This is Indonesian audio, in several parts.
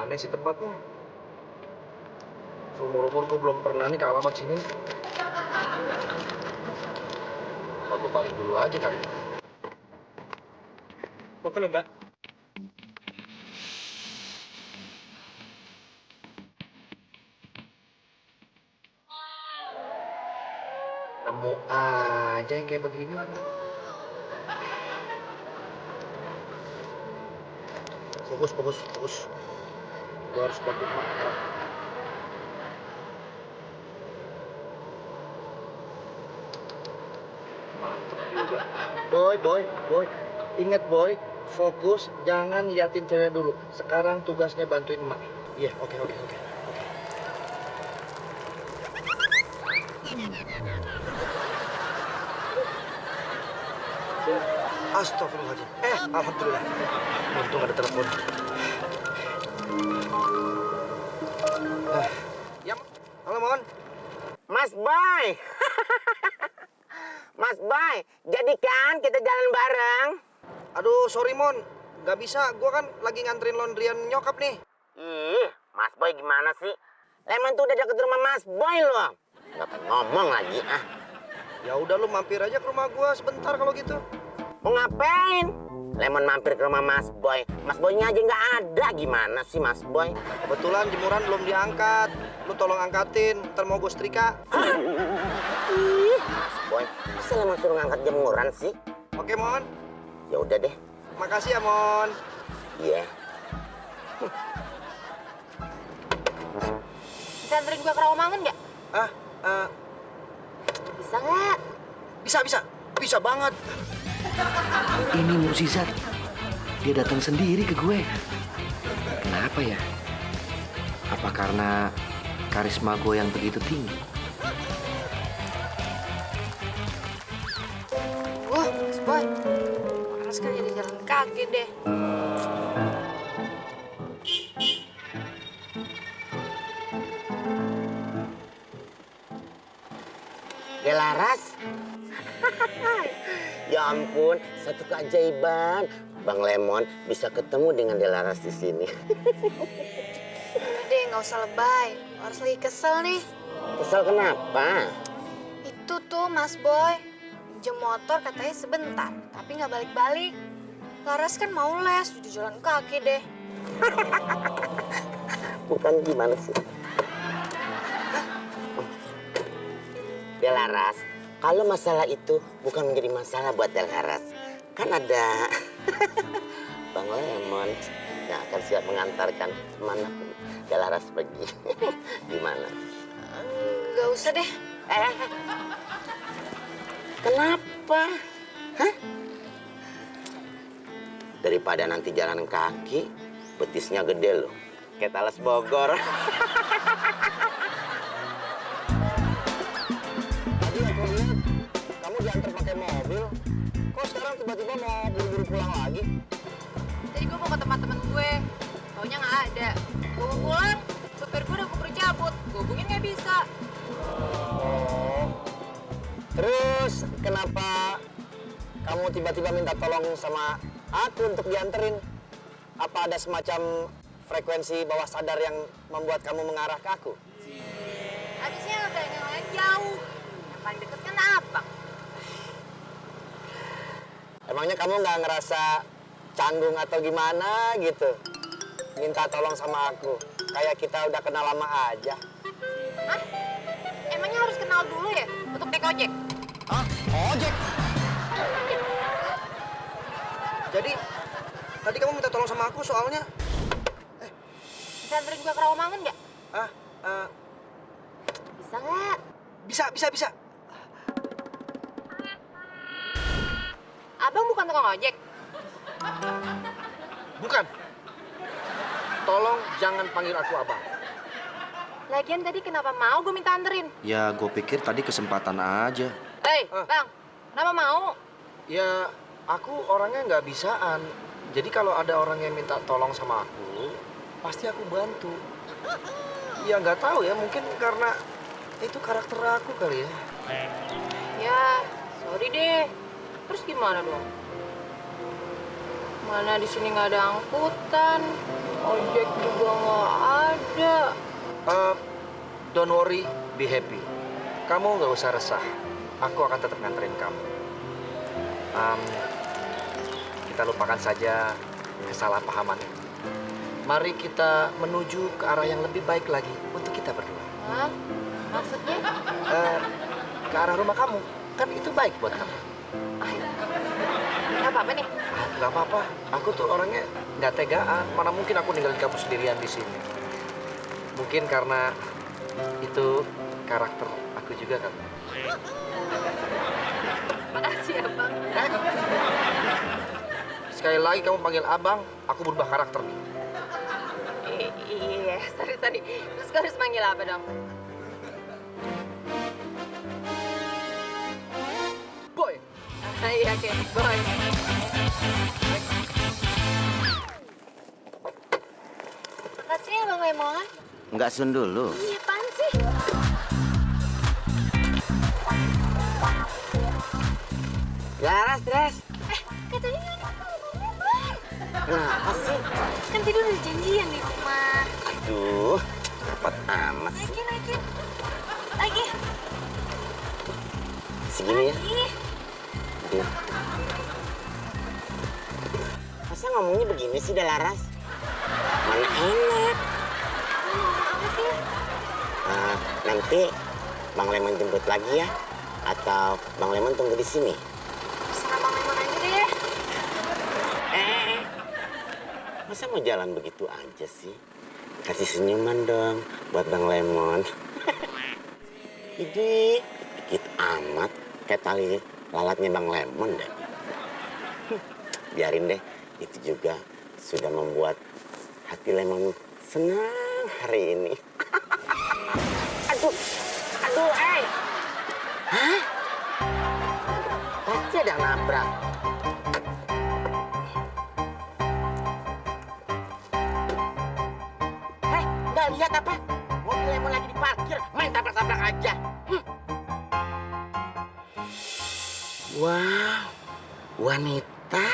Mana sih tempatnya? Umur-umur gue belum pernah nih ke alamat sini. Apa gue balik dulu aja kali? Mau ke lomba? Nemu aja yang kayak begini. Fokus, fokus, fokus. Gue harus bantu Mak. Mantep juga. Boy. Ingat boy, fokus, jangan liatin cewek dulu. Sekarang tugasnya bantuin Mak. Iya, oke. Astagfirullahaladzim. Alhamdulillah. Untung ada telepon. Ya, halo Mon. Mas Boy. Mas Boy, jadi kan kita jalan bareng? Aduh, sorry Mon. Gak bisa, gue kan lagi nganterin laundryan nyokap nih. Ih, Mas Boy gimana sih? Lemon tuh udah deket rumah Mas Boy loh. Gak pengen ngomong lagi ah. Ya udah lu mampir aja ke rumah gue sebentar kalau gitu. Mau ngapain? Lemon mampir ke rumah Mas Boy. Mas Boynya aja nggak ada. Gimana sih Mas Boy? Kebetulan jemuran belum diangkat. Lu tolong angkatin, ntar mau gue setrika. Ih, Mas Boy, bisa Lemon suruh ngangkat jemuran sih? Oke Mon. Ya udah deh. Makasih ya Mon. Iya. Bisa anterin gue ke Rawamangun nggak? Bisa nggak? Bisa banget. Ini mukjizat. Dia datang sendiri ke gue. Kenapa ya? Apa karena karisma gue yang begitu tinggi? Wah, Mas Boy. Males kan jadi jalan kaki deh. Delaras? Ya ampun, satu keajaiban. Bang Lemon bisa ketemu dengan Delaras di sini. Udah deh, nggak usah lebay. Harus lagi kesel nih. Kesel kenapa? Itu tuh Mas Boy. Pinjem motor katanya sebentar, tapi nggak balik-balik. Laras kan mau les, udah jalan kaki deh. Bukan gimana sih? Delaras, kalau masalah itu bukan menjadi masalah buat Delaras. Kan ada Bang Lemon yang akan siap mengantarkan kemanapun Delaras pergi. Gimana? Nggak usah deh. Kenapa? Hah? Daripada nanti jalan kaki, betisnya gede loh. Kayak talas Bogor. Tadi aku lihat kamu diantar pakai mobil. Kok sekarang tiba-tiba mau buru-buru pulang lagi? Tadi gue mau ke tempat temen gue. Taunya nggak ada. Gue mau pulang, supir gue udah keburu cabut. Gue hubungin nggak bisa. Terus kenapa kamu tiba-tiba minta tolong sama aku untuk dianterin? Apa ada semacam frekuensi bawah sadar yang membuat kamu mengarah ke aku? Habisnya udah yang jauh. Yang paling deket kan apa? Emangnya kamu nggak ngerasa canggung atau gimana gitu? Minta tolong sama aku. Kayak kita udah kenal lama aja. Hah? Emangnya harus kenal dulu ya untuk naik ojek? Hah? Ojek? Jadi, tadi kamu minta tolong sama aku soalnya... Bisa anterin gue ke Rawamangun nggak? Bisa nggak? Bisa. Abang bukan tukang ojek. Bukan. Tolong jangan panggil aku abang. Lagian tadi kenapa mau gue minta anterin? Ya, gue pikir tadi kesempatan aja. Hei, Bang, kenapa mau? Ya, aku orangnya nggak bisaan. Jadi kalau ada orang yang minta tolong sama aku, pasti aku bantu. Ya nggak tahu ya, mungkin karena itu karakter aku kali ya. Ya, sorry deh. Terus gimana dong? Mana di sini nggak ada angkutan? Ojek juga nggak ada. Eh, don't worry, be happy. Kamu nggak usah resah. Aku akan tetap nganterin kamu. Em, kita lupakan saja kesalahpahaman ini. Mari kita menuju ke arah yang lebih baik lagi untuk kita berdua. Hah? Maksudnya? Eh, ke arah rumah kamu. Kan itu baik buat kamu. Nggak apa-apa nih. Nggak apa-apa. Aku tuh orangnya nggak tegaan. Mana mungkin aku ninggalin kamu sendirian di sini. Mungkin karena itu karakter aku juga kan. Makasih ya, Bang. Sekali lagi kamu panggil abang, aku berubah karakter nih. Iya, sorry. Terus gue harus manggil apa dong? Boy, Iya, oke. Boy. Makasih ya, Bang Lemon. Nggak sun dulu. Iya, apaan sih? Laras, Res. Katanya nggak ada Bang. Kenapa sih? Kan tidur udah janjian di rumah. Aduh, cepat amat. Naikin. Lagi. Segini ya. Lagi. Aduh. Masa ngomongnya begini sih, Laras? Mana enak. Apa sih? Nanti Bang Lemon jemput lagi ya? Atau Bang Lemon tunggu di sini? Terserah Bang Lemon aja deh. Masa mau jalan begitu aja sih? Kasih senyuman dong buat Bang Lemon. Ini dikit amat kayak tali lalatnya Bang Lemon deh. Biarin deh, itu juga sudah membuat hati Lemon senang hari ini. Aduh, Hah? Pasti ada nabrak. Nggak lihat apa? Mobil Lemon lagi diparkir, main tabrak-tabrak aja. Wow, wanita.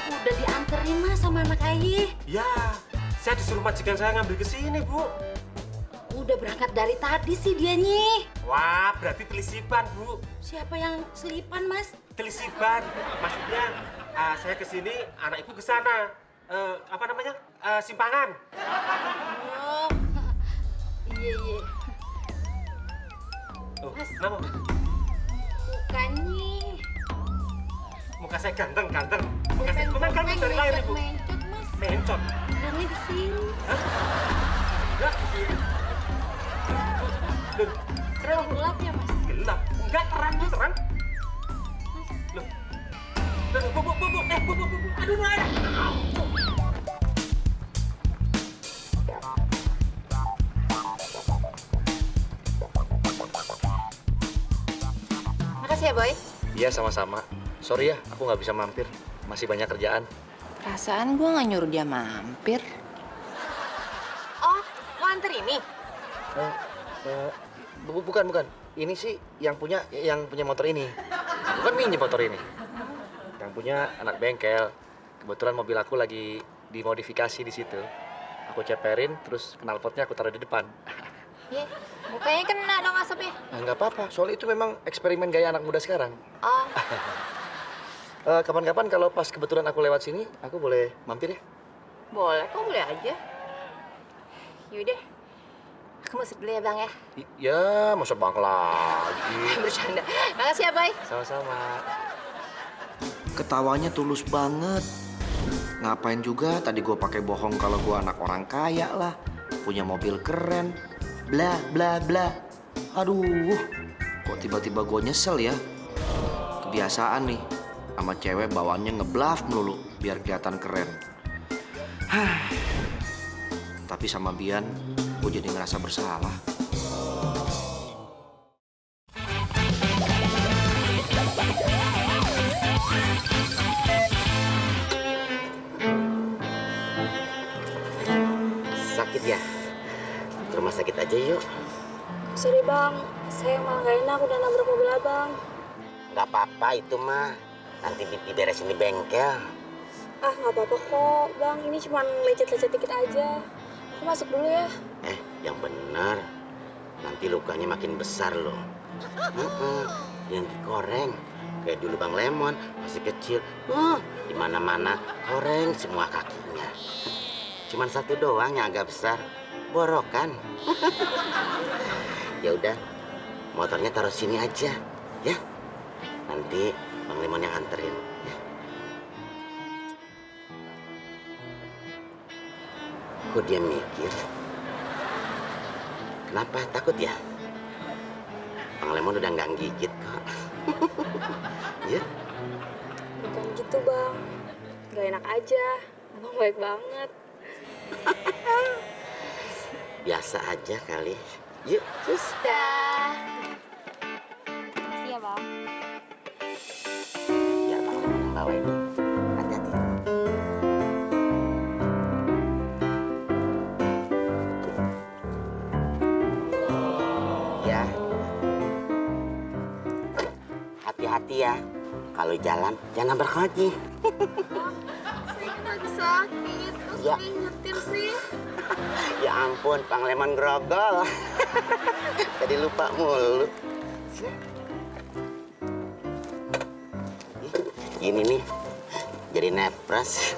Udah dianterin mas sama anak ayah. Ya, saya disuruh majikan saya ngambil ke sini, Bu. Udah berangkat dari tadi sih dianya. Wah, berarti telisipan, Bu. Siapa yang selipan mas? Telisipan. Maksudnya, saya ke sini, anak ibu ke sana. Apa namanya? Simpangan. Oh, iya. Oh, Mas. kenapa, Bu? Bukannya. Muka saya ganteng. Muka saya memang ganteng dari lahir, Ibu. Mencot mas. Mencot. Bilangnya di sini. Hah? Enggak, di sini. Loh, Terlalu gelap ya mas? gelap. Enggak, terang. Loh. Bu. Aduh, aduh. Makasih ya, Boy. Iya sama-sama. Sorry ya, aku nggak bisa mampir. Masih banyak kerjaan. Perasaan gue nggak nyuruh dia mampir. Oh, mau anter ini? Bukan. Ini sih yang punya motor ini. Bukan minjem motor ini. Yang punya anak bengkel. Kebetulan mobil aku lagi dimodifikasi di situ. Aku ceperin, terus knalpotnya aku taruh di depan. Iya, mukanya kena dong asapnya. Nah, nggak apa-apa. Soalnya itu memang eksperimen gaya anak muda sekarang. Oh, Kapan-kapan kalau pas kebetulan aku lewat sini, aku boleh mampir ya? boleh kok, boleh aja. Yaudah, aku masuk dulu ya, Bang ya. Ya, masa bang lagi. Bercanda. Makasih ya, Boy. Sama-sama. Ketawanya tulus banget. Ngapain juga tadi gue pakai bohong kalau gue anak orang kaya lah. Punya mobil keren. Bla bla bla. Aduh, kok tiba-tiba gue nyesel ya. Kebiasaan nih, sama cewek bawaannya ngebluff melulu biar kelihatan keren. Tapi sama Bian, gue jadi ngerasa bersalah. Sakit ya? Ke rumah sakit aja yuk. Sorry bang, saya malah gak enak udah nabrak mobil abang. Gak apa-apa itu mah. Nanti diberesin di bengkel. Ah, nggak apa-apa kok, Bang. Ini cuma lecet-lecet dikit aja. Aku masuk dulu ya. Yang benar. Nanti lukanya makin besar loh. Yang digoreng. Kayak dulu Bang Lemon, masih kecil. Di mana-mana goreng semua kakinya. Cuman satu doang yang agak besar. Borokan. Ya udah, motornya taruh sini aja, ya. Nanti Bang Lemon yang anterin. Ya. Kok dia mikir? Kenapa takut ya? Bang Lemon udah nggak gigit kok. Ya? Bukan gitu, Bang. Gak enak aja. Abang baik banget. Biasa aja kali. Yuk, cus. Dah. Makasih ya, Bang. Biar Bang Lemon yang bawa ini. Hati-hati. Ya. Hati-hati ya. Kalau jalan, jangan nabrak lagi. Saya kan lagi sakit. Kok Ya. sering nyetir sih? Ya ampun, Bang Lemon grogol. Jadi lupa mulu. Gini nih, jadi nepres.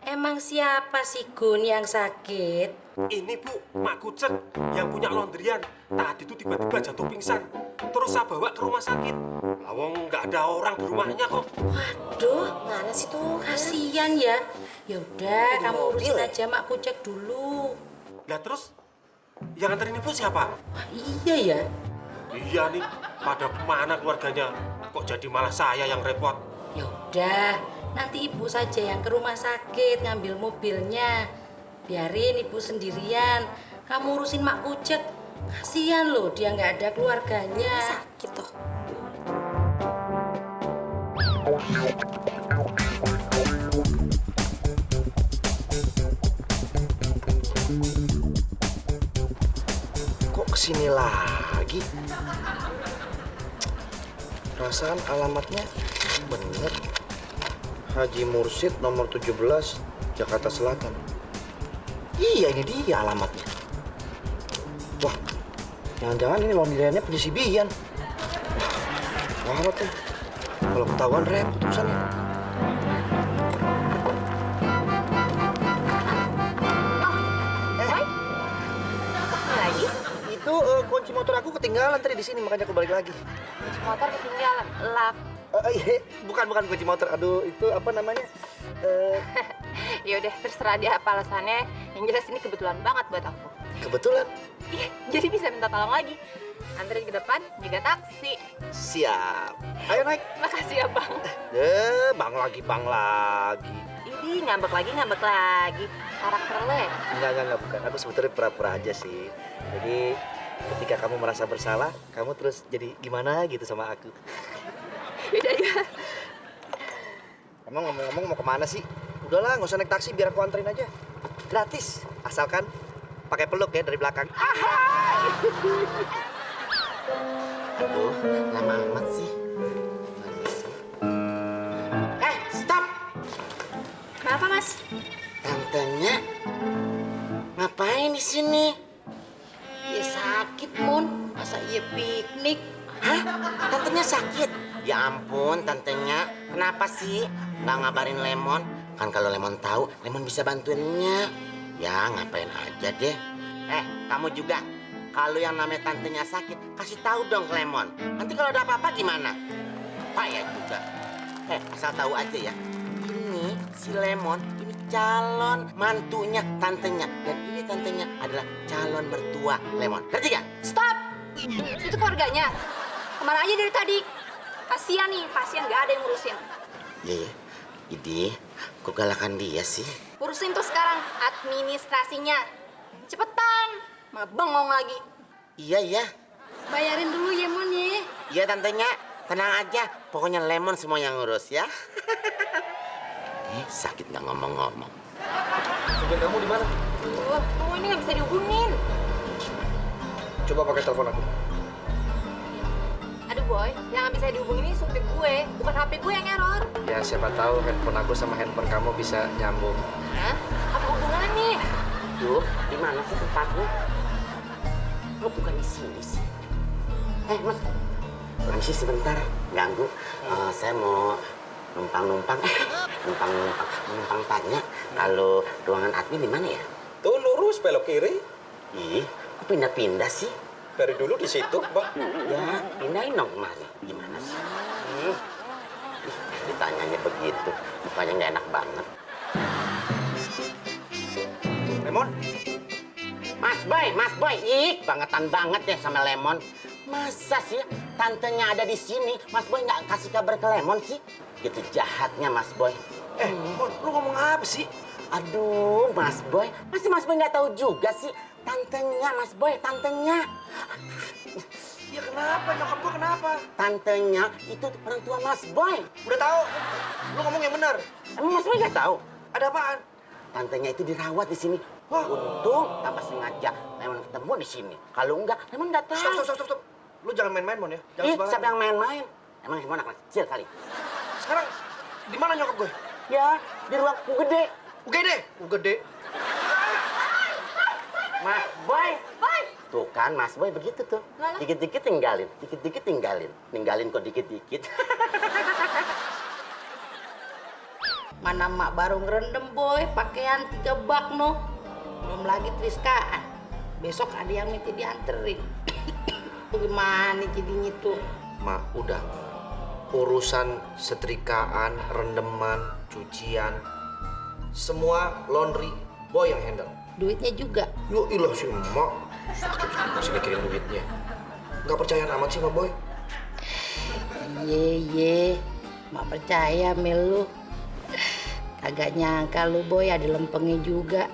Emang siapa sih Gun yang sakit? Ini Bu, Mak Kucek yang punya laundryan. Tadi tuh tiba-tiba jatuh pingsan. Terus saya bawa ke rumah sakit. Lawang nggak ada orang di rumahnya kok. Waduh, mana sih tuh? Kasian ya. Ya udah, kamu urusin aja Mak Kucek dulu. Lah terus, yang nganterin Ibu siapa? Wah, iya ya. Iya nih, pada mana keluarganya? Kok jadi malah saya yang repot? Ya udah, nanti ibu saja yang ke rumah sakit ngambil mobilnya. Biarin ibu sendirian. Kamu urusin Mak Kucek. Kasian loh, dia nggak ada keluarganya. Sakit tuh. Kok kesini lagi? Perasaan alamatnya bener. Haji Mursid nomor 17, Jakarta Selatan. Iya, ini dia alamatnya. Wah, jangan-jangan ini laundryannya punya si Bian. Wah, gawat ya. Kalau ketahuan repot urusannya. Lagi? Itu kunci motor aku ketinggalan tadi di sini, makanya aku balik lagi. Motor ketinggalan. Lap. Iya, bukan kunci motor. Aduh, itu apa namanya? Ya udah terserah dia apa alasannya. Yang jelas ini kebetulan banget buat aku. Kebetulan. Iya, jadi bisa minta tolong lagi. Anterin ke depan, juga taksi. Siap. Ayo naik. Makasih ya bang. Bang lagi. Ini ngambek lagi. Karakter lo ya? Enggak, bukan. Aku sebetulnya pura-pura aja sih. Jadi ketika kamu merasa bersalah, kamu terus jadi gimana gitu sama aku. Beda ya. Emang ngomong-ngomong mau kemana sih? Udahlah, nggak usah naik taksi, biar aku anterin aja. Gratis, asalkan pakai peluk ya dari belakang. Aduh, lama amat sih. Stop! Kenapa mas? Tantenya ngapain di sini? Ya sakit, Mun. Masa iya piknik? Hah? Tantenya sakit? Ya ampun, tantenya. Kenapa sih nggak ngabarin Lemon? Kan kalau Lemon tahu, Lemon bisa bantuinnya. Ya ngapain aja deh. Kamu juga. Kalau yang namanya tantenya sakit, kasih tahu dong ke Lemon. Nanti kalau ada apa-apa gimana? Payah juga. Asal tahu aja ya. Ini si Lemon, ini calon mantunya tantenya. Dan ini tantenya adalah calon mertua Lemon. Ngerti gak? Stop! Itu keluarganya. Kemana aja dari tadi? Kasian nih, pasien nggak ada yang ngurusin. Iya, Idi, kok galakan dia sih? Urusin tuh sekarang administrasinya. Cepetan, malah bengong lagi. Iya. Bayarin dulu ya, Mun ya. Iya tantenya, tenang aja. Pokoknya Lemon semua yang ngurus ya. Sakit nggak ngomong-ngomong. Supir kamu di mana? Oh ini nggak bisa dihubungin. Coba pakai telepon aku. HP gue yang error. Ya siapa tahu handphone aku sama handphone kamu bisa nyambung. Hah? Apa hubungannya? Duh, di mana sih tempatnya? Oh, bukan di sini sih. Mas, permisi sebentar, ganggu. Saya mau numpang tanya kalau ruangan admin di mana ya? Tuh lurus belok kiri. Ih, kok pindah-pindah sih? Dari dulu di situ, Pak. Ya, pindahin dong kemari. Gimana sih? Ih, ditanyanya begitu, mukanya nggak enak banget. Lemon? Mas Boy, ih, bangetan banget ya sama Lemon. Masa sih tantenya ada di sini, Mas Boy nggak kasih kabar ke Lemon sih? Gitu jahatnya Mas Boy. Mon, lu ngomong apa sih? Aduh, Mas Boy, masih Mas Boy nggak tahu juga sih tantenya, Mas Boy, tantenya. Ya kenapa? Nyokap gua kenapa? Tantenya itu orang tua Mas Boy. Udah tahu. Lu ngomong yang benar. Emang Mas Boy nggak tahu? Ada apaan? Tantenya itu dirawat di sini. Wah. Untung tanpa sengaja Lemon ketemu di sini. Kalau enggak, Lemon nggak tahu. Stop. Lu jangan main-main, Mon ya. Jangan Ih, sembarangan. siapa yang main-main? Emang Lemon anak kecil kali. Sekarang di mana nyokap gue? Ya, di ruang gede. Gede. Mas Boy. Tuh kan, Mas Boy begitu tuh. Dikit-dikit tinggalin. Ninggalin kok dikit-dikit. Mana mak baru ngerendam boy, pakaian 3 bak no. Belum lagi Triskaan. Besok ada yang minta dianterin. Bagaimana jadinya tuh? Mak, udah. Urusan setrikaan, rendeman, cucian, semua laundry boy yang handle. Duitnya juga. Yo ilah si emak. Sakit masih mikirin duitnya. Nggak percayaan amat sih sama boy. Ye, mak percaya Mel lu. Kagak nyangka lu boy ada lempengnya juga.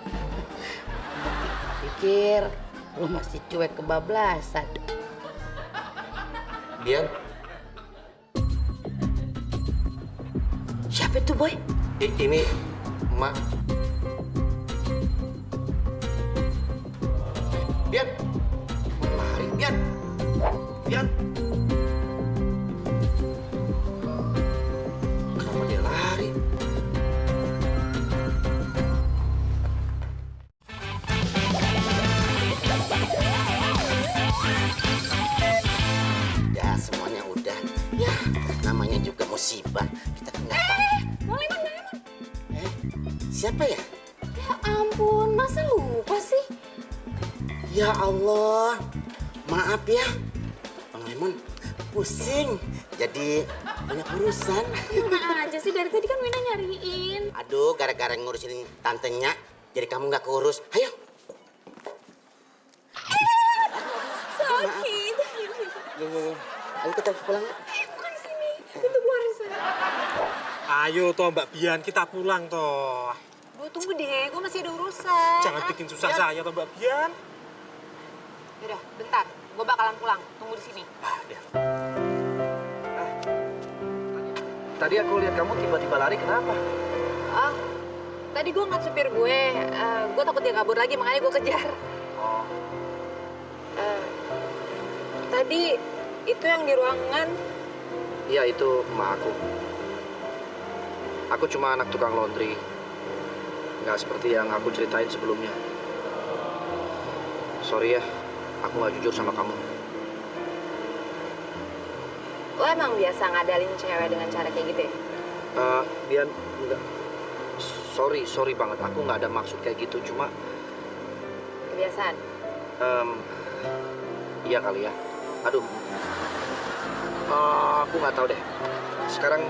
Pikir lu masih cuek kebablasan. Bian, Siapa itu boy? ini emak. Bian, lari Bian. Kenapa dia lari? Ya, semuanya udah. Ya, namanya juga musibah. Kita kan nggak tahu. Lemon. Siapa ya? Ya ampun, masa lupa sih? Ya Allah, maaf ya. Bang Lemon, pusing. Jadi banyak urusan. Mana aja sih, dari tadi kan Wina nyariin. Aduh, gara-gara ngurusin tantenya, jadi kamu nggak keurus. Ayo. Sakit. Ya. Ayo kita pulang. Bukan di sini, pintu keluar di sana. Ayo toh Mbak Bian, kita pulang toh. Gue tunggu deh, gue masih ada urusan. Jangan bikin susah saya toh Mbak Bian. Yaudah, bentar. Gue bakalan pulang. Tunggu di sini. Tadi aku lihat kamu tiba-tiba lari, kenapa? Ah, tadi gue ngeliat supir gue. Gue takut dia kabur lagi, makanya gue kejar. Oh, Tadi itu yang di ruangan. iya itu emak aku. Aku cuma anak tukang laundry. Nggak seperti yang aku ceritain sebelumnya. Sorry ya, aku nggak jujur sama kamu. Lo emang biasa ngadalin cewek dengan cara kayak gitu ya? Bian, enggak. Sorry banget. Aku nggak ada maksud kayak gitu. Cuma, Kebiasaan. iya kali ya. Aduh, aku nggak tahu deh. Sekarang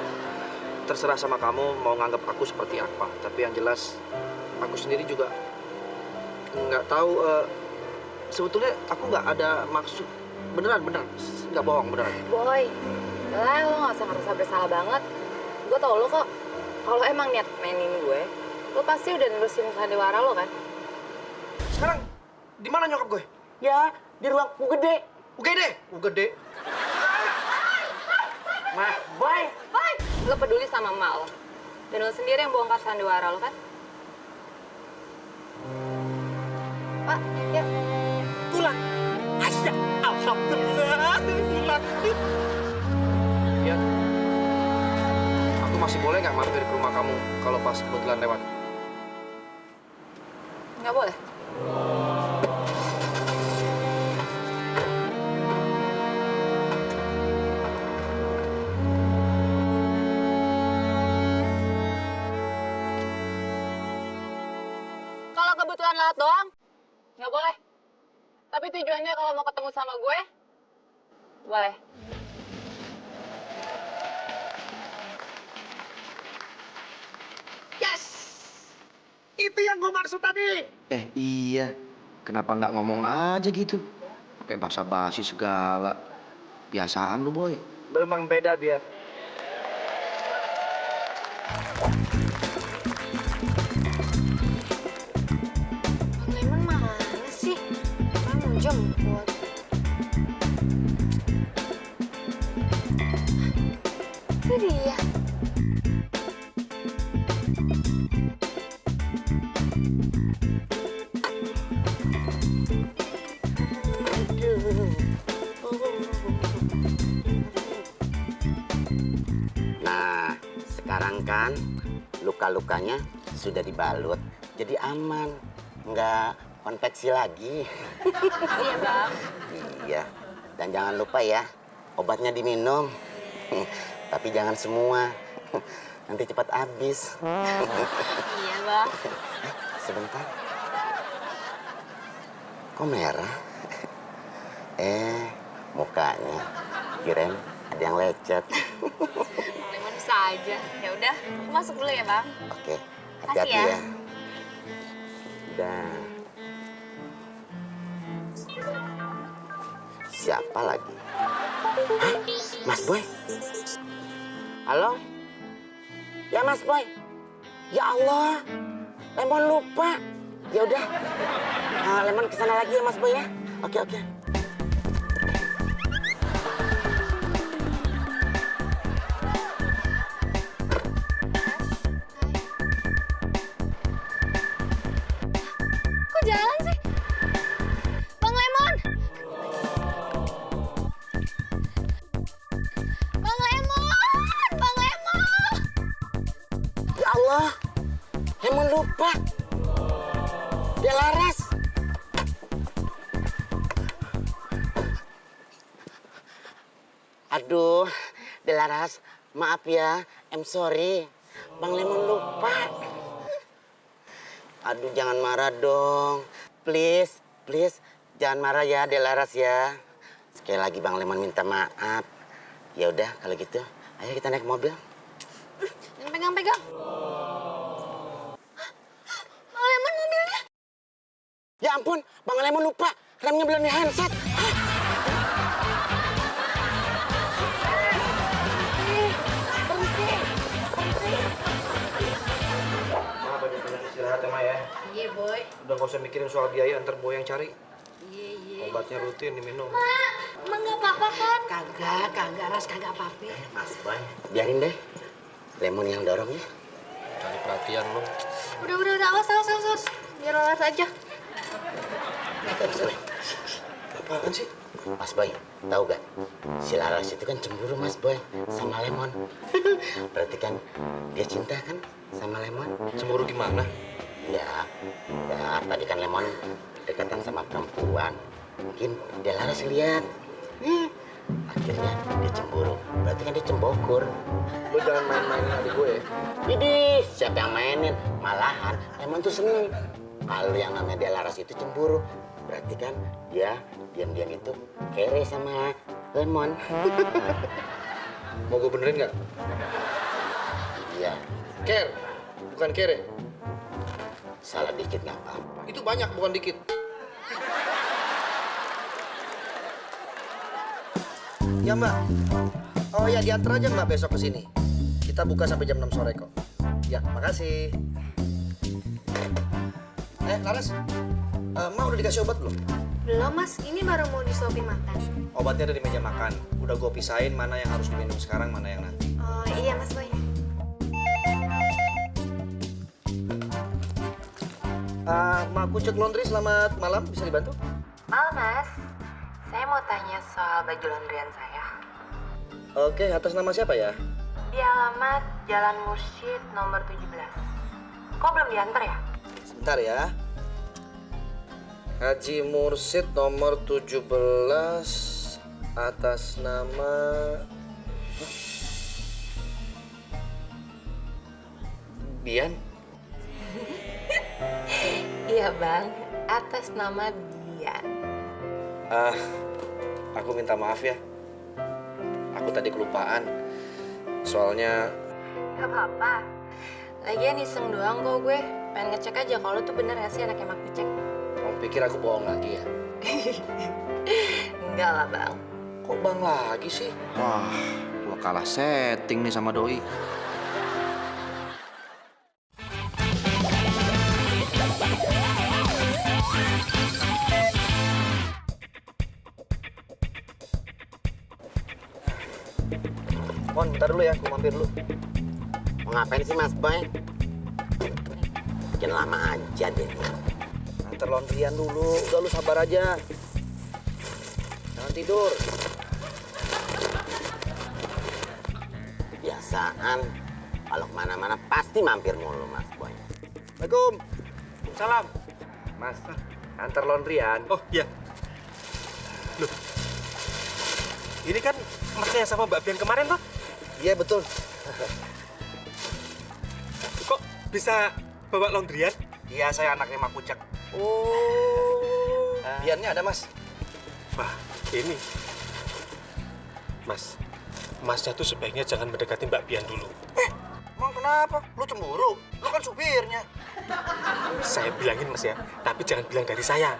terserah sama kamu mau nganggap aku seperti apa. Tapi yang jelas, aku sendiri juga nggak tahu. Sebetulnya aku nggak ada maksud. Beneran, nggak bohong, beneran. Boy, lah lo gak usah ngerasa bersalah banget. Gue tau lo kok, kalau emang niat mainin gue, lo pasti udah nerusin sandiwara lo kan? Sekarang, di mana nyokap gue? Ya, di ruang gede. Gede. Mas Boy. Boy, lo peduli sama emak lo. Dan lo sendiri yang bongkar sandiwara lo kan? Pak, ya. Pulang. Asya, alhamdulillah. Pulang. Bian, nggak mampir ke rumah kamu kalau pas kebetulan lewat? Nggak boleh. Kalau kebetulan lewat doang, nggak boleh. Tapi tujuannya kalau mau ketemu sama gue, boleh. Itu yang gue maksud tadi. Iya. Kenapa nggak ngomong aja gitu? Pakai basa-basi segala. Biasaan lu, Boy. Memang beda dia. Bang Lemon mana sih? Saya mau jemput. Itu dia. Nah, sekarang kan luka-lukanya sudah dibalut, jadi aman, nggak konveksi lagi. Iya, Bang. Iya, dan jangan lupa ya, obatnya diminum. Tapi jangan semua, nanti cepat habis. Iya, Bang. Sebentar. Kok merah? Mukanya. Kirain ada yang lecet. Bang Lemon bisa aja. Ya udah, aku masuk dulu ya, Bang. Oke, Makasih hati-hati ya. ya. Dan siapa lagi? Hah? Mas Boy? Halo? Ya Mas Boy? Ya Allah, Lemon lupa. Ya udah, Lemon kesana lagi ya Mas Boy ya. Oke. Kok jalan sih? Bang Lemon! Bang Lemon! Bang Lemon! Ya Allah, Lemon lupa. Dia laras. Aduh, Delaras, maaf ya, I'm sorry. Bang Lemon lupa. Aduh, jangan marah dong. Please, jangan marah ya, Delaras ya. Sekali lagi Bang Lemon minta maaf. Ya udah, kalau gitu, ayo kita naik mobil. Yang pegang-pegang. Bang Lemon mobilnya. Ya ampun, Bang Lemon lupa. Remnya belum di handset. Ma, banyak-banyak istirahat ya, Ma ya. Iya, Boy. Udah nggak usah mikirin soal biaya, ntar Boy yang cari. Iya. Obatnya rutin diminum. Emang nggak apa-apa kan? Kagak, Ras, kagak apa-apa. Mas Boy, biarin deh. Lemon yang dorong ya. Cari perhatian lo. Udah, awas. Biar laras aja. Apaan sih? Mas Boy, tahu gak? Si Laras itu kan cemburu Mas Boy sama Lemon. Berarti kan dia cinta kan sama Lemon? Cemburu gimana? Ya, tadi kan Lemon dekatan sama perempuan. Mungkin dia Laras lihat. Akhirnya dia cemburu. Berarti kan dia cembokur. Lo jangan main-mainin adik gue ya. Widih, siapa yang mainin? Malahan Lemon tuh seneng. Kalau yang namanya dia Laras itu cemburu. Berarti kan dia diam-diam itu kere sama Lemon. Mau gue benerin nggak? Iya, Care, bukan kere. salah dikit nggak apa-apa. Itu banyak, bukan dikit. Ya Mbak. Oh ya, diantar aja Mbak besok ke sini. Kita buka sampai jam 6 sore kok. Ya, makasih. Laras, Mbak udah dikasih obat belum? Belum mas, ini baru mau disuapin makan. Obatnya ada di meja makan. Udah gue pisahin mana yang harus diminum sekarang, mana yang nanti. Oh iya mas Boy. Mak Kucek Laundry, selamat malam. Bisa dibantu? Malam, Mas. Saya mau tanya soal baju laundryan saya. Oke, atas nama siapa ya? Di alamat Jalan Mursyid nomor 17. Kok belum diantar ya? Sebentar ya. Haji Mursyid nomor 17 atas nama Bian. Iya bang, atas nama Bian. Aku minta maaf ya. Aku tadi kelupaan. Soalnya Gak apa-apa. Lagian iseng doang kok gue. Pengen ngecek aja kalau tuh bener gak sih anaknya Mak Kucek. kamu pikir aku bohong lagi ya? Enggak lah bang. Kok bang lagi sih? Wah, gua kalah setting nih sama doi. Mon, bentar dulu ya, aku mampir dulu. Mau ngapain sih Mas Boy? Bikin lama aja deh. Antar laundryan dulu, udah lu sabar aja. Jangan tidur. Kebiasaan. Kalau kemana-mana pasti mampir mulu Mas Boy. Assalamualaikum. Salam. Mas, antar laundryan. Oh iya. Loh, ini kan masnya sama Mbak Bian kemarin toh? Iya betul. Kok bisa bawa laundryan? Iya, saya anaknya Mak Kucek. Oh. Biannya ada, Mas. Wah, ini. Mas, masnya tuh sebaiknya jangan mendekati Mbak Bian dulu. Emang kenapa? Lu cemburu? Lu kan supirnya. Saya bilangin mas ya, tapi jangan bilang dari saya.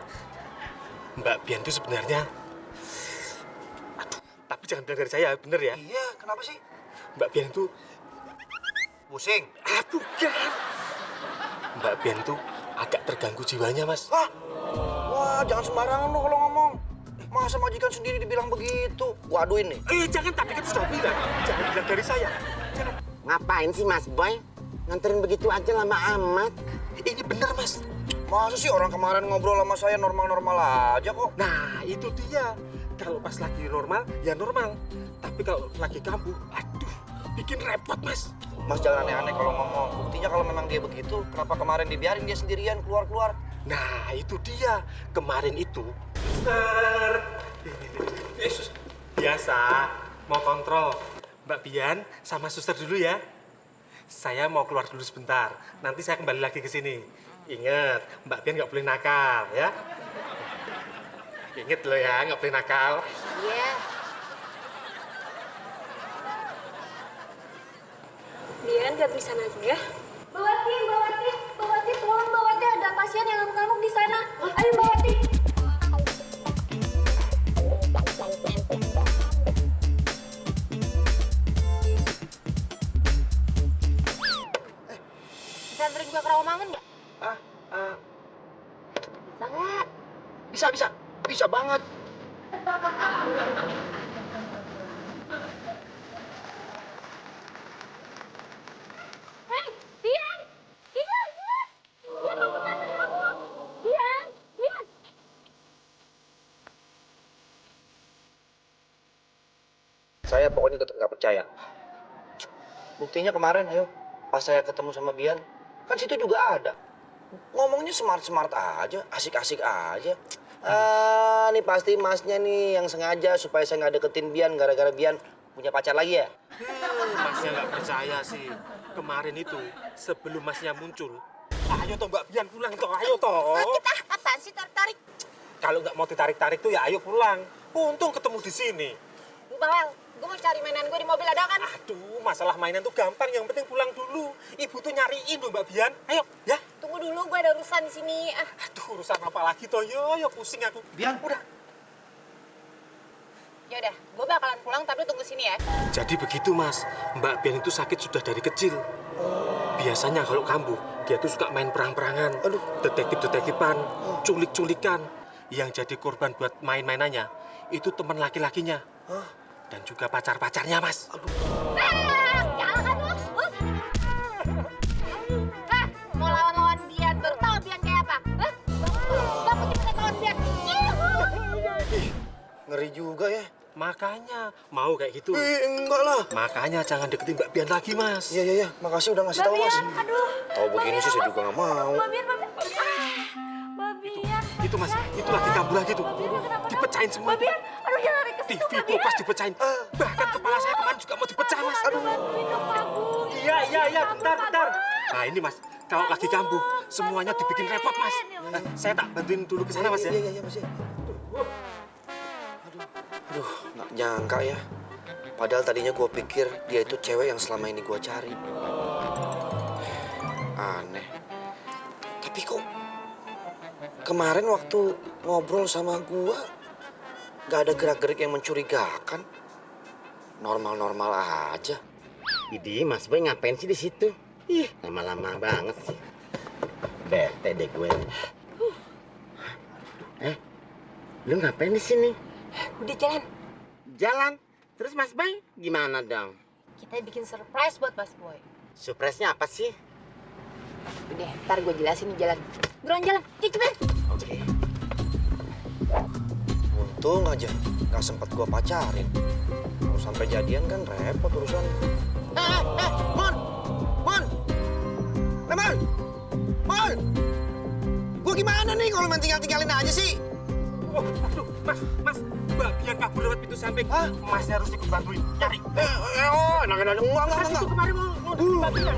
Mbak Bian tuh sebenarnya... Aduh, tapi jangan bilang dari saya, bener ya? Iya, kenapa sih? Mbak Bian tuh... Pusing. Bukan. Mbak Bian tuh agak terganggu jiwanya, mas. Hah? Wah, jangan sembarangan lu kalau ngomong. Masa majikan sendiri dibilang begitu? Waduh ini. Jangan, tapi kan sudah bilang. Jangan bilang dari saya. Jangan. Ngapain sih Mas Boy? Nganterin begitu aja lama amat. Ini bener, mas. Masa sih orang kemarin ngobrol sama saya normal-normal aja kok? Nah, itu dia. Kalau pas lagi normal, ya normal. Tapi kalau lagi kambuh, aduh, bikin repot, mas. Mas jangan aneh-aneh kalau ngomong. Buktinya kalau memang dia begitu, kenapa kemarin dibiarin dia sendirian keluar-keluar? Nah, itu dia. Kemarin itu... Yesus. Biasa, mau kontrol. Mbak Bian sama suster dulu ya. Saya mau keluar dulu sebentar. Nanti saya kembali lagi ke sini. Ingat, Mbak Bian nggak boleh nakal, ya. Ingat loh ya, nggak boleh nakal. Iya. Bian lihat di sana aja ya. Mbak Wati, tolong Mbak Wati, ada pasien yang ngamuk-ngamuk di sana. Ayo Mbak Wati. Bisa anterin gue ke Rawamangun nggak? Bisa nggak? Bisa banget. Hei, Bian! Bian, kamu nganterin aku. Bian. Saya pokoknya tetap nggak percaya. Buktinya kemarin, ayo, pas saya ketemu sama Bian, kan situ juga ada. Ngomongnya smart-smart aja, asik-asik aja. Nih pasti masnya nih yang sengaja supaya saya nggak deketin Bian gara-gara Bian punya pacar lagi ya? Masnya nggak percaya sih. Kemarin itu, sebelum masnya muncul. Ayo toh Mbak Bian pulang toh, ayo toh. Apaan sih tarik-tarik? Kalau nggak mau ditarik-tarik tuh ya ayo pulang. Untung ketemu di sini. Bawel, gue mau cari mainan gue di mobil ada kan? Aduh, masalah mainan tuh gampang. Yang penting pulang dulu. Ibu tuh nyariin loh Mbak Bian. Ayo, ya. Tunggu dulu, gue ada urusan di sini. Aduh, urusan apa lagi toh? Yo, pusing aku. Bian, Udah. Yaudah, gue bakalan pulang tapi lu tunggu sini ya. Jadi begitu mas, Mbak Bian itu sakit sudah dari kecil. Biasanya kalau kambuh, dia tuh suka main perang-perangan, detektif-detektifan, culik-culikan. Yang jadi korban buat main-mainannya, itu teman laki-lakinya. Dan juga pacar-pacarnya mas. Jangan lu. Mau lawan-lawan Bian, baru tahu Bian kayak apa? Hah? Gak mau cepetan lawan Bian. ngeri juga ya. Makanya mau kayak gitu. Enggak lah. Makanya jangan deketin Mbak Bian lagi, Mas. Iya. Makasih udah ngasih tahu, Mas. Aduh. Tahu begini sih saya juga nggak mau. Mbak Bian. Mbak Bian. Itu, Mas. Itu lagi kambuh lagi tuh. Dipecahin semua. Mbak Bian. Aduh, jangan lari ke situ, TV Mbak Bian. pas dipecahin. Bahkan kepala saya kemarin juga mau dipecah, Mas. Aduh, bantuin dong, Bagus. Iya. Bentar. Nah, ini, Mas. Kalau lagi kambuh, semuanya dibikin repot, Mas. Nah, saya tak bantuin dulu ke sana, Mas ya. Iya, Mas. Aduh, nggak nyangka ya. Padahal tadinya gue pikir dia itu cewek yang selama ini gue cari. Aneh. Tapi kok kemarin waktu ngobrol sama gue nggak ada gerak-gerik yang mencurigakan. Normal-normal aja. Idi, Mas Boy ngapain sih di situ? Ih, lama-lama banget sih. Bete deh gue. Lu ngapain di sini? Udah jalan. Jalan. Terus Mas Boy gimana dong? Kita bikin surprise buat Mas Boy. Surprise-nya apa sih? Udah, ntar gue jelasin di jalan. Buruan jalan, cepet. Oke. Untung aja nggak sempet gue pacarin. Kalau sampai jadian kan repot urusan. Mon! Gue gimana nih kalau main tinggalin aja sih? Aduh, Mas. Mbak Bian kabur lewat pintu samping. Mas harus ikut bantuin. Cari. Enggak. Itu kemarin mau Mbak Bian.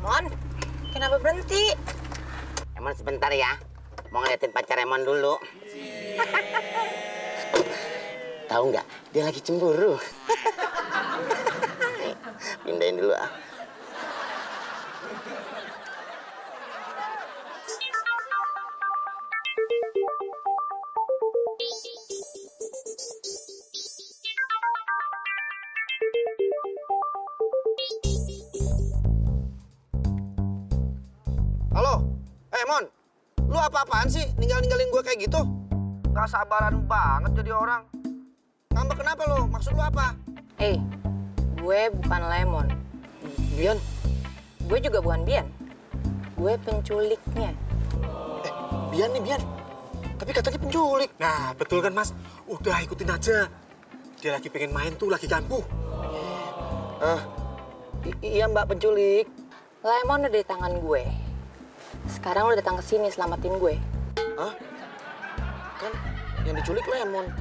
Mon, kenapa berhenti? Emon sebentar ya. Mau ngeliatin pacar Emon dulu. Tahu nggak? Dia lagi cemburu. Pindahin dulu ah. Halo, Mon, lu apa-apaan sih ninggalin gue kayak gitu? Gak sabaran banget jadi orang. Ngambek kenapa lu? Maksud lu apa? Gue bukan Lemon. Bian, Gue juga bukan Bian. Gue penculiknya. Bian nih Bian. Tapi katanya penculik. Nah, betul kan, Mas? Udah ikutin aja. Dia lagi pengen main tuh, lagi kambuh. Iya Mbak penculik. Lemon udah di tangan gue. Sekarang lo datang ke sini selamatin gue. Hah? Kan yang diculik Lemon.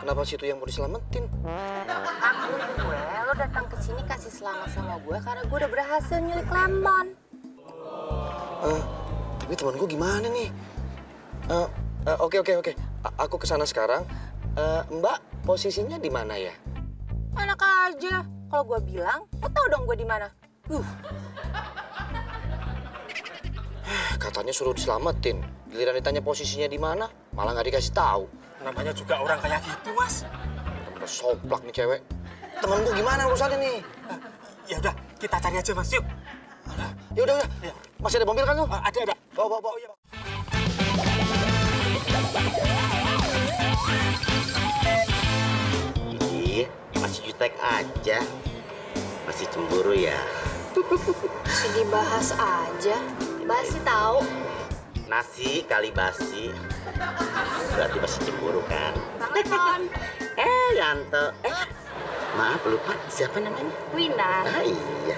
Kenapa situ yang mau diselamatin? Maksud gue, lo datang ke sini kasih selamat sama gue karena gue udah berhasil nyulik Lemon. Tapi teman gue gimana nih? Oke. Aku kesana sekarang. Mbak posisinya di mana ya? Enak aja. Kalau gue bilang, lo tau dong gue di mana. Katanya suruh diselamatin. Giliran ditanya posisinya di mana, malah nggak dikasih tahu. Namanya juga orang kayak gitu, Mas. Udah soplak nih cewek. Temen gue gimana urusannya nih? Ya udah, kita cari aja, Mas. Yuk. Ya udah. Masih ada mobil kan lu? Ada. Bawa. Ih, masih jutek aja. Masih cemburu ya. Masih dibahas aja. Basi tahu. Nasi kali basi. Berarti masih cemburu kan? Bang Yanto. Maaf lupa siapa namanya? Wina. Ah iya.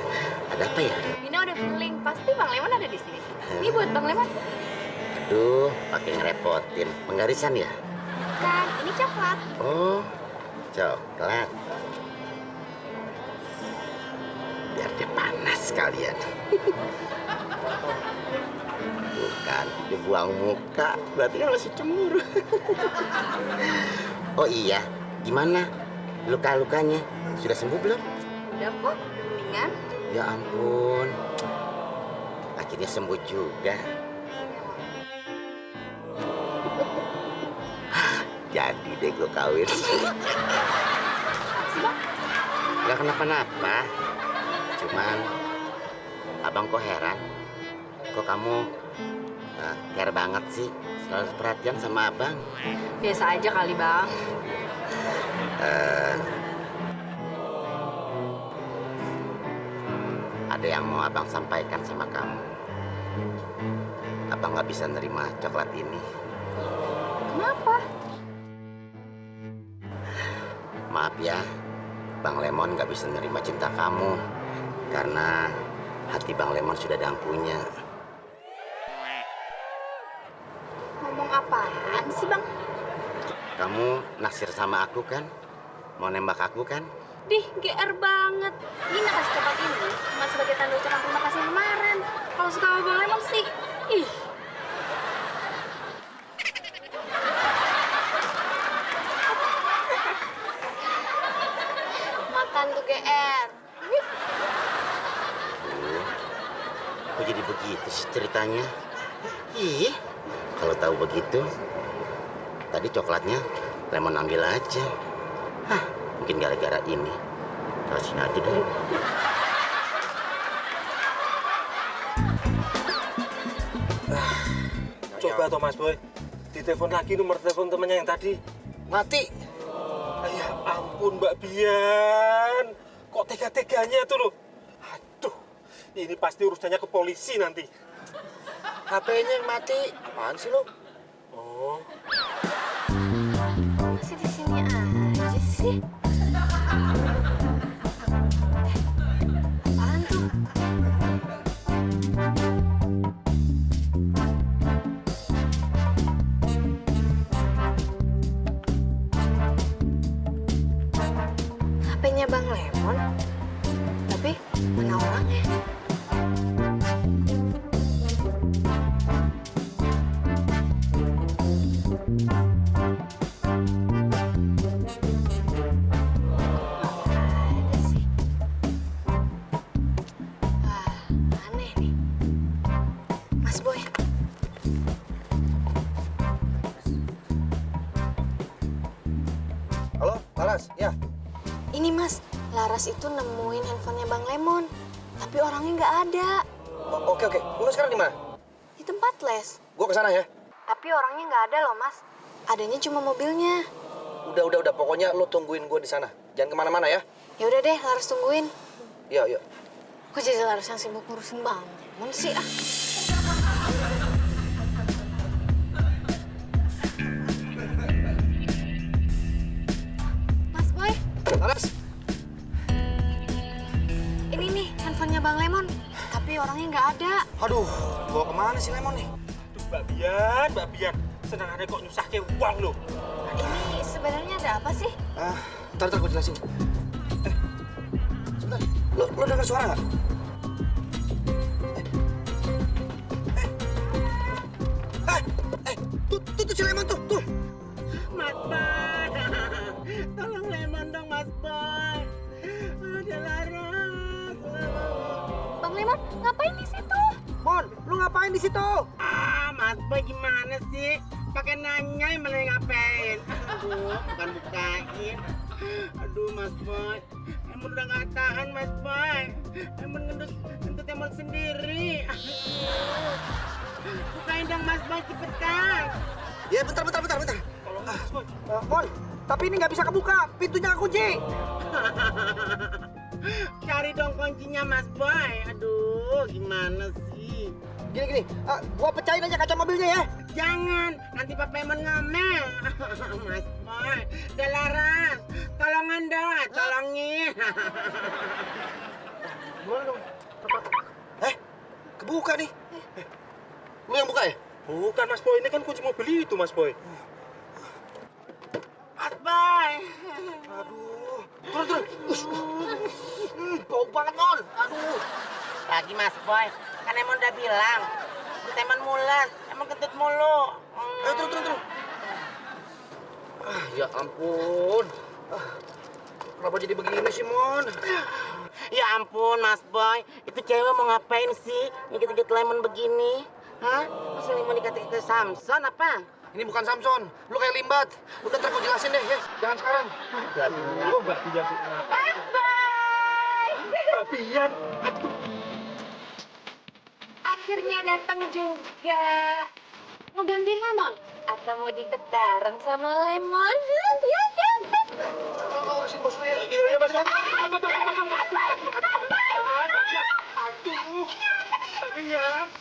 Ada apa ya? Wina udah feeling. Pasti Bang Lemon ada di sini. Ini buat Bang Lemon. Aduh, pakai ngerepotin. Penggarisan ya? Kan, ini coklat. Oh, coklat. Biar dia panas sekalian. Bukan, dibuang muka. Berarti kan masih cemburu. Oh iya, gimana? Luka-lukanya sudah sembuh belum? Udah kok, mendingan. Ya ampun. Akhirnya sembuh juga. Jadi deh gue kawin. Gak kenapa-napa. Cuman abang kok heran. Kok kamu care banget sih? Selalu perhatian sama abang. Biasa aja kali, Bang. Ada yang mau abang sampaikan sama kamu. Abang nggak bisa nerima coklat ini. Kenapa? Maaf ya, Bang Lemon nggak bisa nerima cinta kamu. Karena hati Bang Lemon sudah ada yang punya. Ngomong apaan sih, Bang? Kamu naksir sama aku kan? Mau nembak aku kan? Dih, GR banget. Gina kasih coklat ini cuma sebagai tanda ucapan terima kasih kemarin. Kalau suka sama Bang Lemon sih, ih. Makan tuh GR. Kok jadi begitu sih ceritanya? Ih, kalau tahu begitu, tadi coklatnya Lemon ambil aja. Hah, mungkin gara-gara ini. Kasihin aja deh. Coba toh Mas Boy, ditelepon lagi nomor telepon temannya yang tadi. Mati. Ya ampun Mbak Bian, kok tega-teganya tuh loh. Aduh, ini pasti urusannya ke polisi nanti. HP-nya yang mati. Apaan sih lo? Oh, Masih di sini aja sih. Apaan tuh? HP-nya Bang Lemon. Tapi mana orangnya? Ada sih. Wah, aneh nih. Mas Boy. Halo, Laras? Ya. Ini Mas, Laras itu nemuin handphonenya Bang Lemon. Tapi orangnya nggak ada. Oke. Lu sekarang di mana? Di tempat les. Gua kesana ya. Tapi orangnya nggak ada loh Mas. Adanya cuma mobilnya. Udah. Pokoknya lu tungguin gua di sana. Jangan kemana-mana ya. Ya udah deh, Laras tungguin. Iya. Kok jadi Laras yang sibuk ngurusin Bang Lemon sih ah. Mas Boy, Laras. ini nih handphonenya Bang Lemon. Tapi orangnya nggak ada. Aduh, bawa kemana sih Lemon nih? Mbak Bian, senang ada kok nyusah ke uang loh. Ini sebenarnya ada apa sih? Ntar gua jelasin. Sebentar. Lu dengar suara nggak? Tuh si Lemon tuh. Mas Boy, tolong Lemon dong Mas Boy. Ada Laras. Bang Lemon, ngapain di situ? Mon, lu ngapain di situ? Mas Boy gimana sih? Pakai nanya malah ngapain? Aduh, bukan bukain. Aduh Mas Boy, Emon udah gak tahan Mas Boy. Emon ngentut Emon sendiri. Bukain dong Mas Boy, cepetan. Ya bentar. Mon, tapi ini nggak bisa kebuka. Pintunya kekunci. Cari dong kuncinya Mas Boy. Aduh, gimana sih? Gini, gua pecahin aja kaca mobilnya ya. Jangan, nanti Papa Emon ngomel. Mas Boy, udah Laras, tolongan dong, tolongin. Gimana dong? Kebuka nih. Lu yang buka ya? Bukan Mas Boy, ini kan kunci mobil itu Mas Boy. Mas Boy. Aduh. Turun. Bau banget, Mon. Aduh. Lagi Mas Boy, kan Emon udah bilang. Kentut Emon mules, Emon kentut mulu. Turun. Ya ampun. Kenapa jadi begini sih, Mon? Ya ampun Mas Boy, itu cewek mau ngapain sih? Ngikut-ngikut Lemon begini? Hah? Masa Lemon dikata ke Samson apa? Ini bukan Samson. Lu kayak limbat. Udah ntar gua jelasin deh ya. Jangan sekarang. Aduh, Mbak Bian. Mbak Bian. Akhirnya datang juga. Mau ganti Lemon? Atau mau deket bareng sama Lemon? Ya. Sini bos ya. Iya, Mas. Aduh. Iya.